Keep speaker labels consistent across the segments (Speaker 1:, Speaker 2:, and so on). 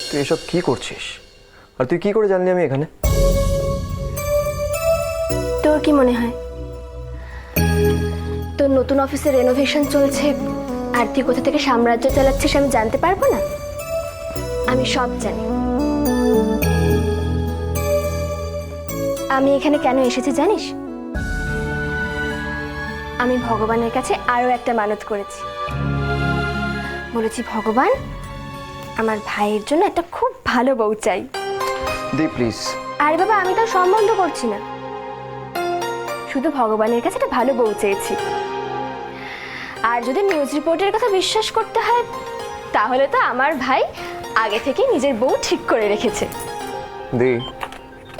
Speaker 1: তুই এসব কি করছিস? আর তুই কি করে জানলি আমি এখানে?
Speaker 2: তোর কি মনে হয় তোর নতুন অফিসে রেনোভেশন চলছে আর তুই কোথা থেকে সাম্রাজ্য চালাচ্ছিস আমি জানতে পারবো না? আমি সব জানি। আমি এখানে কেন এসেছি জানিস? আমি ভগবানের কাছে আরো একটা মানত করেছি। বলেছি, ভগবান, আমার ভাইয়ের জন্য একটা খুব ভালো বউ চাই।
Speaker 1: দি প্লিজ।
Speaker 2: আরে বাবা, আমি তো সম্বন্ধ করছি না, শুধু ভগবানের কাছে একটা ভালো বউ চেয়েছি। আর যদি নিউজ রিপোর্টের কথা বিশ্বাস করতে হয়, তাহলে তো আমার ভাই আগে থেকে নিজের বউ ঠিক করে রেখেছে।
Speaker 1: দি,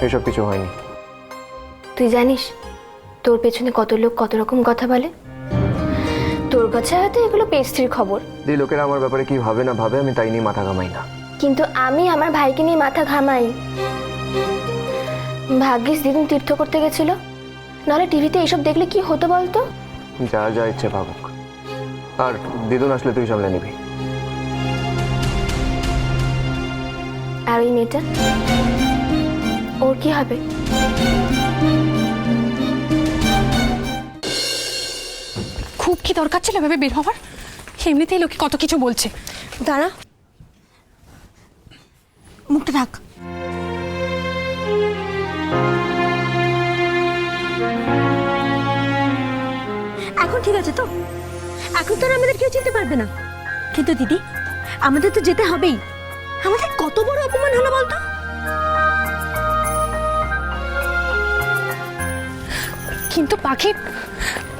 Speaker 1: এসব কিছু হয়নি।
Speaker 2: তুই জানিস তোর পেছনে কত লোক কত রকম কথা বলে? তোর কাছে হয়তো এগুলো পেস্ট্রির খবর।
Speaker 1: দি, লোকেরা আমার ব্যাপারে কি ভাবে না ভাবে আমি তাই নিয়ে মাথা ঘামাই না।
Speaker 2: কিন্তু আমি আমার ভাইকে নিয়ে মাথা ঘামাই। ভাগ্যিস দিদিন তীর্থ করতে গেছিল, নাহলে টিভিতে এসব দেখলে কি হতো বলতো?
Speaker 1: যা যা ইচ্ছে ভাবুক, আর দিদুন আসলে তুই সামলে নিবি।
Speaker 2: আর ওই মেয়েটা, ওর কি হবে?
Speaker 3: খুব কি দরকার ছিল ভেবে বের হওয়ার? এমনিতেই লোকে কত কিছু বলছে।
Speaker 2: দাঁড়া,
Speaker 3: মুখটা ঢাক।
Speaker 4: এখন ঠিক আছে তো? এখন তো আর আমাদের কেউ চিনতে পারবে না। কিন্তু দিদি, আমাদের তো যেতে হবেই। আমাদের কত বড় অপমান হলো বলতো?
Speaker 3: কিন্তু পাখি,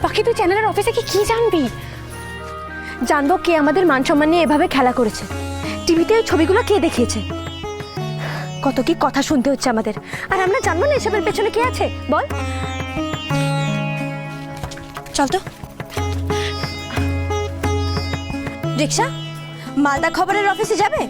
Speaker 3: পাখি তুই চ্যানেলের অফিসে কি জানবি?
Speaker 4: জানবো কে আমাদের মান সম্মান নিয়ে এভাবে খেলা করেছে, টিভিতে ওই ছবিগুলো কে দেখিয়েছে। কত কি কথা শুনতে হচ্ছে আমাদের, আর আমরা জানবো না এসবের পেছনে কে আছে? বল, চল তো। রিক্সা, মালদা খবরের অফিসে যাবে?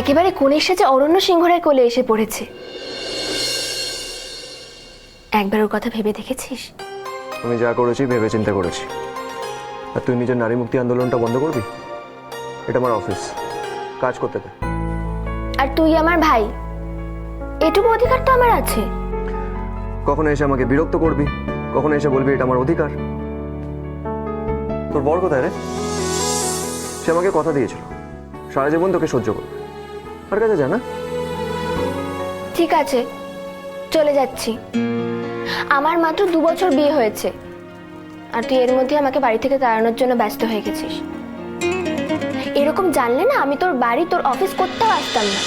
Speaker 2: একেবারে কোণের সাথে অরণ্য সিংহরায় কোলে এসে পড়েছে। একবার ওর কথা ভেবে দেখেছিস?
Speaker 1: আমি যা করেছি ভেবে চিন্তা করেছি। আর তুই নিজের নারী মুক্তি আন্দোলনটা বন্ধ করবি? এটা আমার অফিস, কাজ করতে দে।
Speaker 2: আর তুই আমার ভাই, এটুকু অধিকার তো আমার আছে।
Speaker 1: কখনো এসে আমাকে বিরক্ত করবি, কখনো এসে বলবি এটা আমার অধিকার। তোর বর কোথায় রে? সে আমাকে কথা দিয়েছিল সারা জীবন তোকে সহ্য করবে। আর কাছে জানা।
Speaker 2: ঠিক আছে, চলে যাচ্ছি। আমার মাত্র 2 বছর বিয়ে হয়েছে, আর তুই এর মধ্যে আমাকে বাড়ি থেকে তাড়ানোর জন্য ব্যস্ত হয়ে গেছিস। এরকম জানলে না আমি তোর বাড়ি, তোর অফিস করতেও আসতাম না।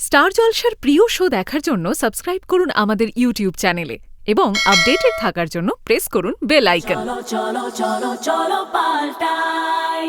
Speaker 5: স্টার জলসার প্রিয় শো দেখার জন্য সাবস্ক্রাইব করুন আমাদের ইউটিউব চ্যানেলে এবং আপডেটেড থাকার জন্য প্রেস করুন বেল আইকন।
Speaker 6: চলো চলো চলো চলো পাল্টাই।